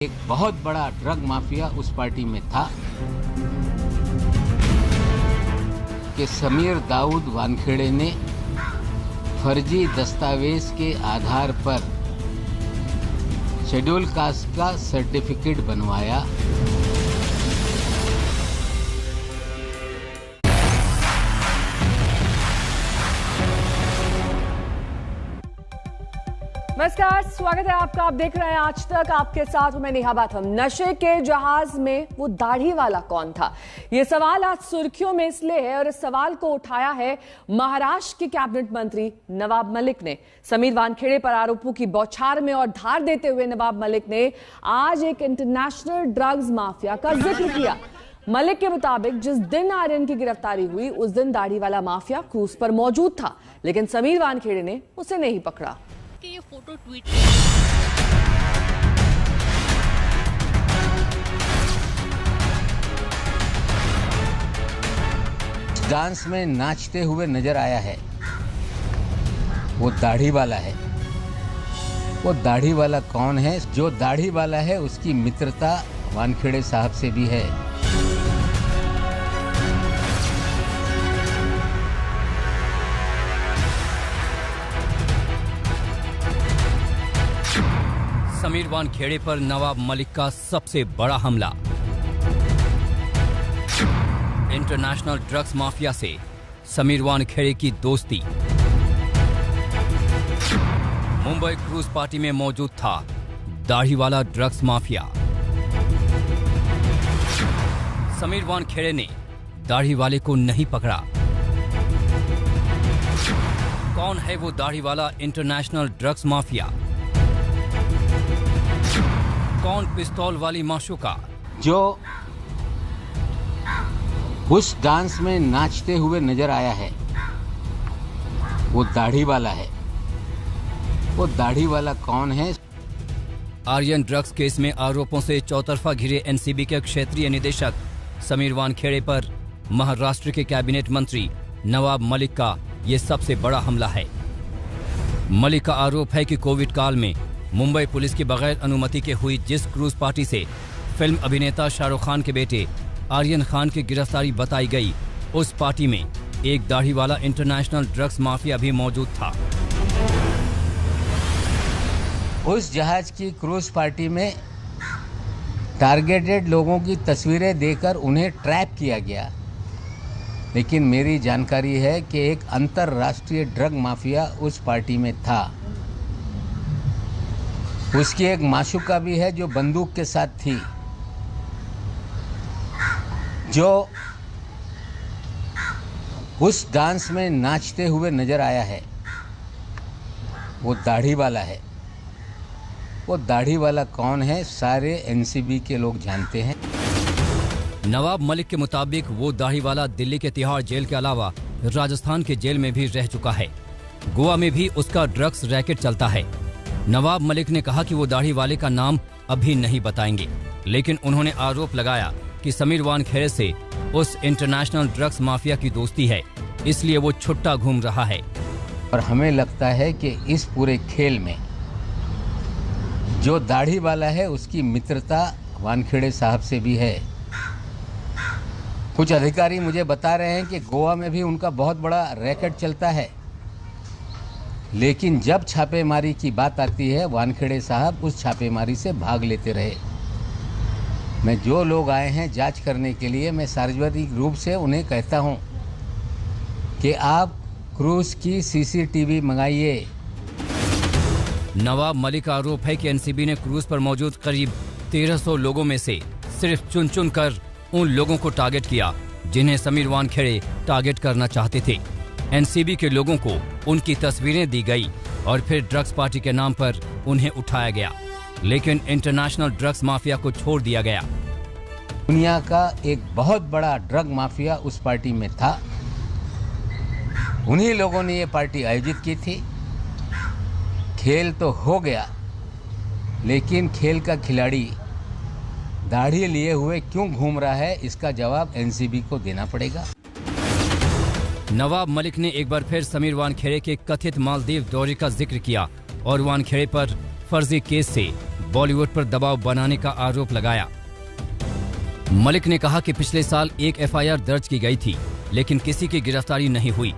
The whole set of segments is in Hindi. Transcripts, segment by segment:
एक बहुत बड़ा ड्रग माफिया उस पार्टी में था कि समीर दाऊद वानखेड़े ने फर्जी दस्तावेज के आधार पर शेड्यूल कास्ट का सर्टिफिकेट बनवाया। नमस्कार, स्वागत है आपका। आप देख रहे हैं आज तक। आपके साथ मैं नेहा बाथम। नशे के जहाज में वो दाढ़ी वाला कौन था, ये सवाल आज सुर्खियों में इसलिए है और इस सवाल को उठाया है महाराष्ट्र के कैबिनेट मंत्री नवाब मलिक ने। समीर वानखेड़े पर आरोपों की बौछार में और धार देते हुए नवाब मलिक ने आज एक इंटरनेशनल ड्रग्स माफिया का जिक्र किया। मलिक के मुताबिक जिस दिन आर्यन की गिरफ्तारी हुई उस दिन दाढ़ी वाला माफिया क्रूज पर मौजूद था, लेकिन समीर वानखेड़े ने उसे नहीं पकड़ा। कि ये फोटो ट्वीट डांस में नाचते हुए नजर आया है, वो दाढ़ी वाला है। वो दाढ़ी वाला कौन है? जो दाढ़ी वाला है उसकी मित्रता वानखेड़े साहब से भी है। समीर वानखेड़े पर नवाब मलिक का सबसे बड़ा हमला। इंटरनेशनल ड्रग्स माफिया से समीर वानखेड़े की दोस्ती। मुंबई क्रूज पार्टी में मौजूद था दाढ़ी वाला ड्रग्स माफिया। समीर वानखेड़े ने दाढ़ी वाले को नहीं पकड़ा। कौन है वो दाढ़ी वाला इंटरनेशनल ड्रग्स माफिया? कौन पिस्तौल वाली माशूका जो उस डांस में नाचते हुए नजर आया है, वो दाढ़ी वाला है। वो दाढ़ी वाला कौन है? आर्यन ड्रग्स केस में आरोपों से चौतरफा घिरे एनसीबी के क्षेत्रीय निदेशक समीर वानखेड़े पर महाराष्ट्र के कैबिनेट मंत्री नवाब मलिक का ये सबसे बड़ा हमला है। मलिक का आरोप है कि कोविड काल में मुंबई पुलिस की बगैर अनुमति के हुई जिस क्रूज पार्टी से फिल्म अभिनेता शाहरुख खान के बेटे आर्यन खान की गिरफ्तारी बताई गई, उस पार्टी में एक दाढ़ी वाला इंटरनेशनल ड्रग्स माफिया भी मौजूद था। उस जहाज की क्रूज पार्टी में टारगेटेड लोगों की तस्वीरें देकर उन्हें ट्रैप किया गया, लेकिन मेरी जानकारी है कि एक अंतर्राष्ट्रीय ड्रग माफिया उस पार्टी में था। उसकी एक माशूका भी है जो बंदूक के साथ थी। जो उस डांस में नाचते हुए नजर आया है, वो दाढ़ी वाला है। वो दाढ़ी वाला कौन है? सारे एनसीबी के लोग जानते हैं। नवाब मलिक के मुताबिक वो दाढ़ी वाला दिल्ली के तिहाड़ जेल के अलावा राजस्थान के जेल में भी रह चुका है। गोवा में भी उसका ड्रग्स रैकेट चलता है। नवाब मलिक ने कहा कि वो दाढ़ी वाले का नाम अभी नहीं बताएंगे, लेकिन उन्होंने आरोप लगाया कि समीर वानखेड़े से उस इंटरनेशनल ड्रग्स माफिया की दोस्ती है, इसलिए वो छुट्टा घूम रहा है। और हमें लगता है कि इस पूरे खेल में जो दाढ़ी वाला है उसकी मित्रता वानखेड़े साहब से भी है। कुछ अधिकारी मुझे बता रहे हैं कि गोवा में भी उनका बहुत बड़ा रैकेट चलता है, लेकिन जब छापेमारी की बात आती है वानखेड़े साहब उस छापेमारी से भाग लेते रहे। मैं जो लोग आए हैं जांच करने के लिए, मैं सार्वजनिक रूप से उन्हें कहता हूं कि आप क्रूज की सीसीटीवी मंगाइए। नवाब मलिक का आरोप है कि एनसीबी ने क्रूज पर मौजूद करीब 1300 लोगों में से सिर्फ चुन चुन कर उन लोगों को टारगेट किया जिन्हें समीर वानखेड़े टारगेट करना चाहते थे। एनसीबी के लोगों को उनकी तस्वीरें दी गई और फिर ड्रग्स पार्टी के नाम पर उन्हें उठाया गया, लेकिन इंटरनेशनल ड्रग्स माफिया को छोड़ दिया गया। दुनिया का एक बहुत बड़ा ड्रग माफिया उस पार्टी में था। उन्हीं लोगों ने ये पार्टी आयोजित की थी। खेल तो हो गया, लेकिन खेल का खिलाड़ी दाढ़ी लिए हुए क्यों घूम रहा है, इसका जवाब एनसीबी को देना पड़ेगा। नवाब मलिक ने एक बार फिर समीर वानखेड़े के कथित मालदीव दौरे का जिक्र किया और वानखेड़े पर फर्जी केस से बॉलीवुड पर दबाव बनाने का आरोप लगाया। मलिक ने कहा कि पिछले साल एक एफआईआर दर्ज की गई थी, लेकिन किसी की गिरफ्तारी नहीं हुई।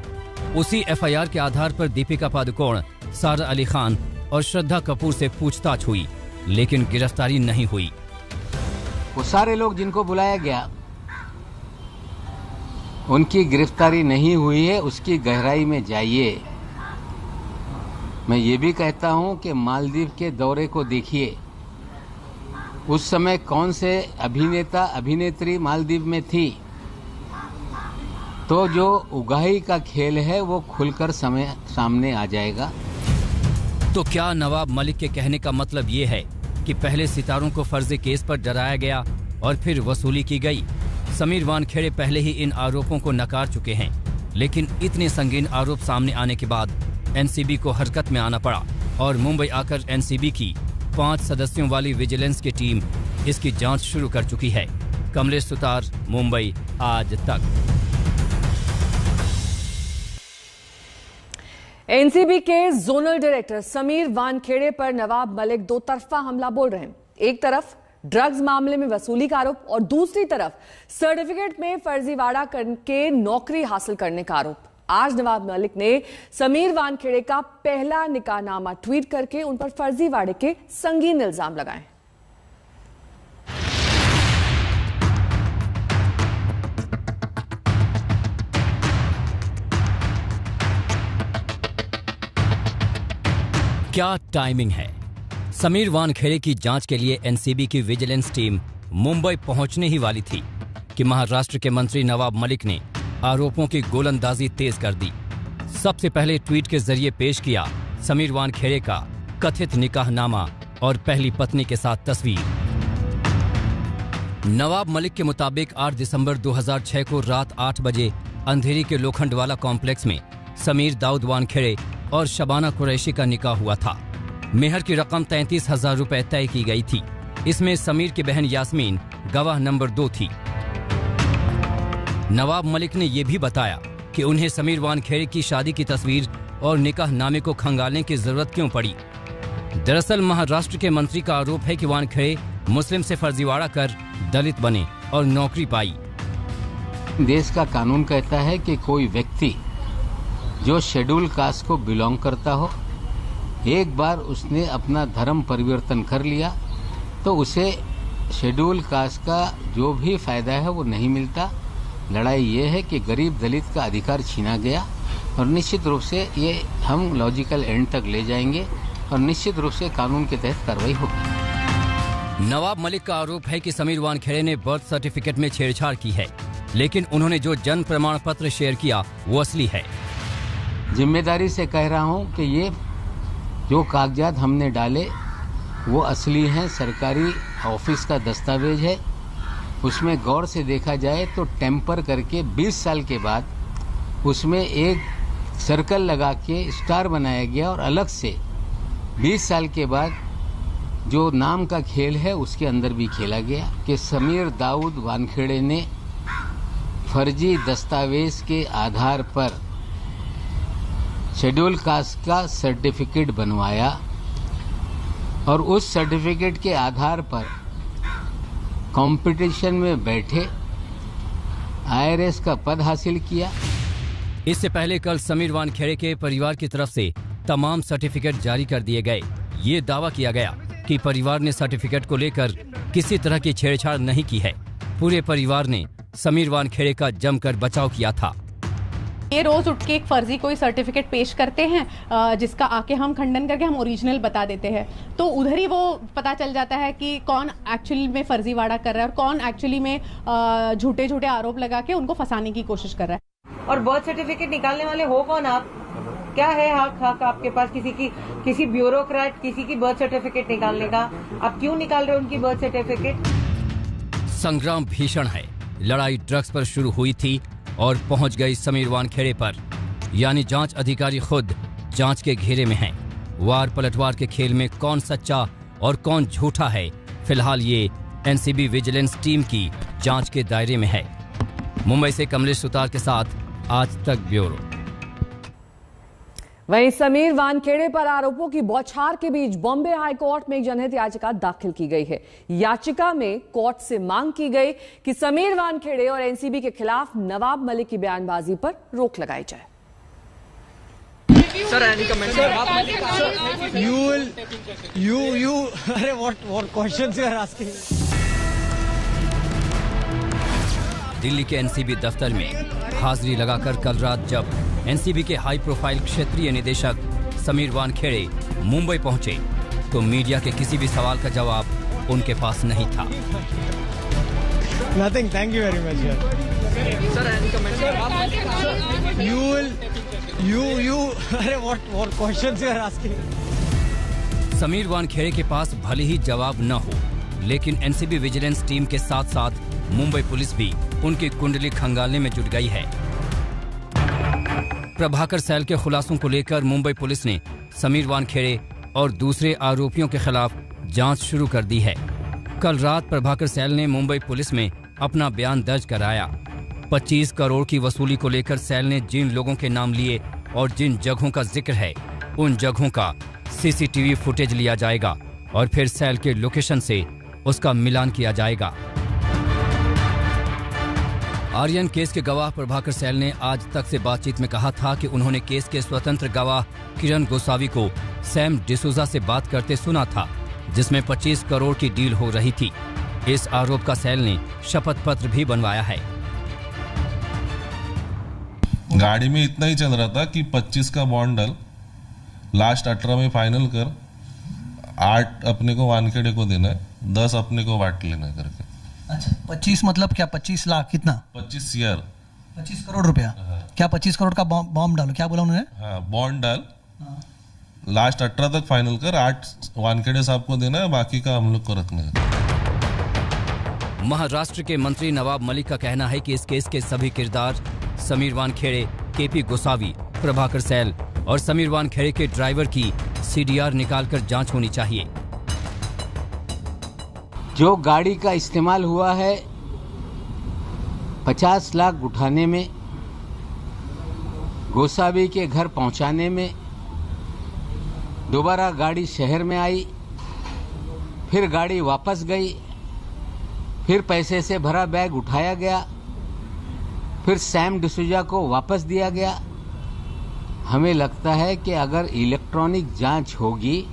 उसी एफआईआर के आधार पर दीपिका पादुकोण, सारा अली खान और श्रद्धा कपूर से पूछताछ हुई, लेकिन गिरफ्तारी नहीं हुई। वो सारे लोग जिनको बुलाया गया उनकी गिरफ्तारी नहीं हुई है, उसकी गहराई में जाइए। मैं ये भी कहता हूं कि मालदीव के दौरे को देखिए। उस समय कौन से अभिनेता अभिनेत्री मालदीव में थी, तो जो उगाही का खेल है वो खुलकर सामने आ जाएगा। तो क्या नवाब मलिक के कहने का मतलब ये है कि पहले सितारों को फर्जी केस पर डराया गया और फिर वसूली की गई? समीर वानखेड़े पहले ही इन आरोपों को नकार चुके हैं, लेकिन इतने संगीन आरोप सामने आने के बाद एनसीबी को हरकत में आना पड़ा और मुंबई आकर एनसीबी की 5 सदस्यों वाली विजिलेंस की टीम इसकी जांच शुरू कर चुकी है। कमलेश सुतार, मुंबई, आज तक। एनसीबी के जोनल डायरेक्टर समीर वानखेड़े पर नवाब मलिक दो तरफा हमला बोल रहे हैं। एक तरफ ड्रग्स मामले में वसूली का आरोप और दूसरी तरफ सर्टिफिकेट में फर्जीवाड़ा करके नौकरी हासिल करने का आरोप। आज नवाब मलिक ने समीर वानखेड़े का पहला निकाहनामा ट्वीट करके उन पर फर्जीवाड़े के संगीन इल्जाम लगाए। क्या टाइमिंग है। समीर वानखेड़े की जांच के लिए एनसीबी की विजिलेंस टीम मुंबई पहुंचने ही वाली थी कि महाराष्ट्र के मंत्री नवाब मलिक ने आरोपों की गोलंदाजी तेज कर दी। सबसे पहले ट्वीट के जरिए पेश किया समीर वानखेड़े का कथित निकाहनामा और पहली पत्नी के साथ तस्वीर। नवाब मलिक के मुताबिक 8 दिसंबर 2006 को रात 8 बजे अंधेरी के लोखंडवाला कॉम्प्लेक्स में समीर दाऊद वानखेड़े और शबाना कुरैशी का निकाह हुआ था। मेहर की रकम 33,000 रुपए तय की गई थी। इसमें समीर की बहन यास्मीन गवाह नंबर 2 थी। नवाब मलिक ने यह भी बताया कि उन्हें समीर वानखेड़े की शादी की तस्वीर और निकाहनामे को खंगालने की जरूरत क्यों पड़ी। दरअसल महाराष्ट्र के मंत्री का आरोप है कि वानखेड़े मुस्लिम से फर्जीवाड़ा कर दलित बने और नौकरी पाई। देश का कानून कहता है कि कोई व्यक्ति जो शेड्यूल कास्ट को बिलोंग करता हो, एक बार उसने अपना धर्म परिवर्तन कर लिया तो उसे शेड्यूल कास्ट का जो भी फायदा है वो नहीं मिलता। लड़ाई ये है कि गरीब दलित का अधिकार छीना गया और निश्चित रूप से ये हम लॉजिकल एंड तक ले जाएंगे और निश्चित रूप से कानून के तहत कार्रवाई होगी। नवाब मलिक का आरोप है कि समीर वानखेड़े ने बर्थ सर्टिफिकेट में छेड़छाड़ की है, लेकिन उन्होंने जो जन्म प्रमाण पत्र शेयर किया वो असली है। जिम्मेदारी से कह रहा हूं कि ये जो कागजात हमने डाले वो असली हैं, सरकारी ऑफिस का दस्तावेज है। उसमें गौर से देखा जाए तो टेम्पर करके 20 साल के बाद उसमें एक सर्कल लगा के स्टार बनाया गया और अलग से 20 साल के बाद जो नाम का खेल है उसके अंदर भी खेला गया कि समीर दाऊद वानखेड़े ने फर्जी दस्तावेज के आधार पर शेड्यूल कास्ट का सर्टिफिकेट बनवाया और उस सर्टिफिकेट के आधार पर कंपटीशन में बैठे आईआरएस का पद हासिल किया। इससे पहले कल समीर वानखेड़े के परिवार की तरफ से तमाम सर्टिफिकेट जारी कर दिए गए। ये दावा किया गया कि परिवार ने सर्टिफिकेट को लेकर किसी तरह की छेड़छाड़ नहीं की है। पूरे परिवार ने समीर वानखेड़े का जमकर बचाव किया था। ये रोज उठ के एक फर्जी कोई सर्टिफिकेट पेश करते हैं जिसका आके हम खंडन करके हम ओरिजिनल बता देते हैं, तो उधर ही वो पता चल जाता है कि कौन एक्चुअली में फर्जीवाड़ा कर रहा है और कौन एक्चुअली में झूठे झूठे आरोप लगा के उनको फंसाने की कोशिश कर रहा है। और बर्थ सर्टिफिकेट निकालने वाले हो कौन आप? क्या है हक आपके पास किसी ब्यूरोक्रेट किसी की बर्थ सर्टिफिकेट निकालने का? आप क्यों निकाल रहे हो उनकी बर्थ सर्टिफिकेट? संग्राम भीषण है। लड़ाई ड्रग्स पर शुरू हुई थी और पहुंच गई समीर वानखेड़े पर, यानी जांच अधिकारी खुद जांच के घेरे में हैं। वार पलटवार के खेल में कौन सच्चा और कौन झूठा है, फिलहाल ये एनसीबी विजिलेंस टीम की जांच के दायरे में है। मुंबई से कमलेश सुतार के साथ आज तक ब्यूरो। वहीं समीर वानखेड़े पर आरोपों की बौछार के बीच बॉम्बे हाई कोर्ट में एक जनहित याचिका दाखिल की गई है। याचिका में कोर्ट से मांग की गई कि समीर वानखेड़े और एनसीबी के खिलाफ नवाब मलिक की बयानबाजी पर रोक लगाई जाए। Sir, any comment? Sir, you. अरे what questions you are asking? Delhi के एनसीबी दफ्तर में हाजिरी लगाकर कल रात जब एनसीबी के हाई प्रोफाइल क्षेत्रीय निदेशक समीर वानखेड़े मुंबई पहुंचे तो मीडिया के किसी भी सवाल का जवाब उनके पास नहीं था। Nothing. Thank you very much, sir. Sir, any comment? Sir, you. अरे what questions you are asking? Sameer Wankhede के पास भले ही जवाब न हो, लेकिन एनसीबी विजिलेंस टीम के साथ साथ मुंबई पुलिस भी उनकी कुंडली खंगालने में जुट गई है। प्रभाकर सैल के खुलासों को लेकर मुंबई पुलिस ने समीर वानखेड़े और दूसरे आरोपियों के खिलाफ जांच शुरू कर दी है। कल रात प्रभाकर सैल ने मुंबई पुलिस में अपना बयान दर्ज कराया। 25 करोड़ की वसूली को लेकर सैल ने जिन लोगों के नाम लिए और जिन जगहों का जिक्र है उन जगहों का सीसीटीवी फुटेज लिया जाएगा और फिर सैल के लोकेशन से उसका मिलान किया जाएगा। आर्यन केस के गवाह प्रभाकर सैल ने आज तक से बातचीत में कहा था कि उन्होंने केस के स्वतंत्र गवाह किरण गोसावी को सैम डिसूजा से बात करते सुना था, जिसमें 25 करोड़ की डील हो रही थी। इस आरोप का सैल ने शपथ पत्र भी बनवाया है। गाड़ी में इतना ही चल रहा था कि 25 का बॉन्ड डल, लास्ट 18 में फाइनल कर, 8 अपने को वानखेड़े को देना है, 10 अपने को बांट लेना है करके। अच्छा, 25 मतलब क्या? 25 लाख कितना? 25 सीआर, 25 करोड़ रुपया। क्या 25 करोड़ का बॉम्ब डालो? क्या बोला उन्होंने? हाँ, बॉन्ड डाल, लास्ट 18 तक फाइनल कर, 8 वानखेड़े साहब को देना है, बाकी का हम लोग को रखना है। महाराष्ट्र के मंत्री नवाब मलिक का कहना है कि इस केस के सभी किरदार समीर वानखेड़े, केपी गोसावी, प्रभाकर सैल और समीर वानखेड़े के ड्राइवर की सीडीआर निकालकर जांच होनी चाहिए। जो गाड़ी का इस्तेमाल हुआ है 50 लाख उठाने में, गोसावी के घर पहुंचाने में, दोबारा गाड़ी शहर में आई, फिर गाड़ी वापस गई, फिर पैसे से भरा बैग उठाया गया, फिर सैम डिसूजा को वापस दिया गया। हमें लगता है कि अगर इलेक्ट्रॉनिक जांच होगी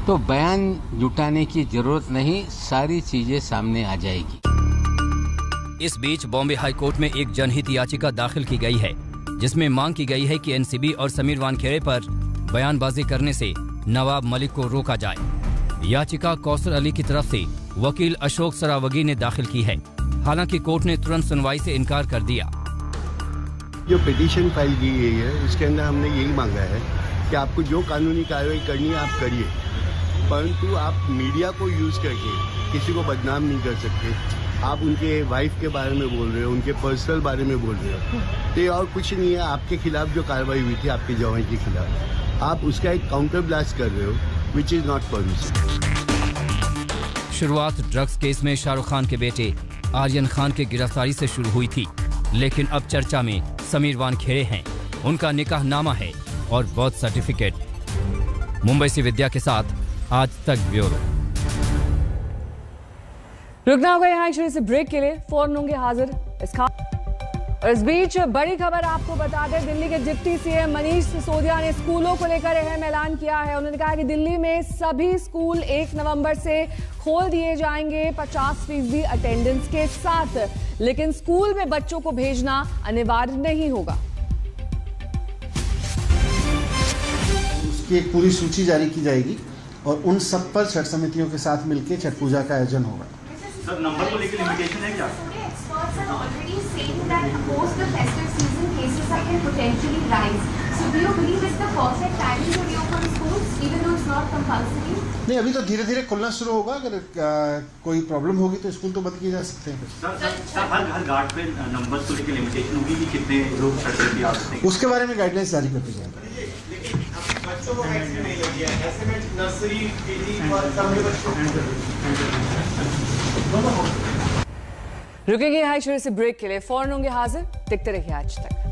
तो बयान जुटाने की जरूरत नहीं, सारी चीजें सामने आ जाएगी। इस बीच बॉम्बे हाई कोर्ट में एक जनहित याचिका दाखिल की गई है, जिसमें मांग की गई है कि एनसीबी और समीर वानखेड़े पर बयानबाजी करने से नवाब मलिक को रोका जाए। याचिका कौसर अली की तरफ से वकील अशोक सरावगी ने दाखिल की है। हालांकि कोर्ट ने तुरंत सुनवाई से इनकार कर दिया। जो पिटीशन फाइल की गई है उसके अंदर हमने यही मांगा है कि आपको जो कानूनी कार्रवाई करनी है आप करिए, परंतु आप मीडिया को यूज करके किसी को बदनाम नहीं कर सकते। आप उनके वाइफ के बारे में बोल रहे हो, उनके पर्सनल बारे में बोल रहे हो, तो ये और कुछ नहीं है। आपके खिलाफ जो कार्रवाई हुई थी आपके जवाई के खिलाफ, आप उसका एक काउंटर ब्लास्ट कर रहे हो, विच इज नॉट परमिसिबल। शुरुआत ड्रग्स केस में शाहरुख खान के बेटे आर्यन खान की गिरफ्तारी से शुरू हुई थी, लेकिन अब चर्चा में समीर वानखेड़े हैं, उनका निकाहनामा है और बर्थ सर्टिफिकेट। मुंबई से विद्या के साथ आज तक ब्यूरो। रुकना होगा यहाँ एक से ब्रेक के लिए, फौरन होंगे हाजिर और इस बीच बड़ी खबर आपको बता दें, दिल्ली के डिप्टी सीएम मनीष सिसोदिया ने स्कूलों को लेकर अहम ऐलान किया है। उन्होंने कहा कि दिल्ली में सभी स्कूल 1 नवंबर से खोल दिए जाएंगे 50% अटेंडेंस के साथ, लेकिन स्कूल में बच्चों को भेजना अनिवार्य नहीं होगा। उसकी एक पूरी सूची जारी की जाएगी और उन सब पर छठ समितियों के साथ मिलकर छठ पूजा का आयोजन होगा। सर, नंबर को लेकर लिमिटेशन है क्या? नहीं, अभी तो धीरे धीरे खुलना शुरू होगा। अगर कोई प्रॉब्लम होगी तो स्कूल तो बंद किए जा सकते हैं। सर, हर घाट पे नंबर को लेकर लिमिटेशन होगी कि कितने लोग छठ पे आ सकते हैं? उसके बारे में गाइडलाइंस जारी करते जाएंगे। बच्चों को वैक्सीन नहीं लगी है, ऐसे में नर्सरी केजी और सब रुकेंगे यहाँ से ब्रेक के लिए, फौरन होंगे हाजिर, देखते रहिए आज तक।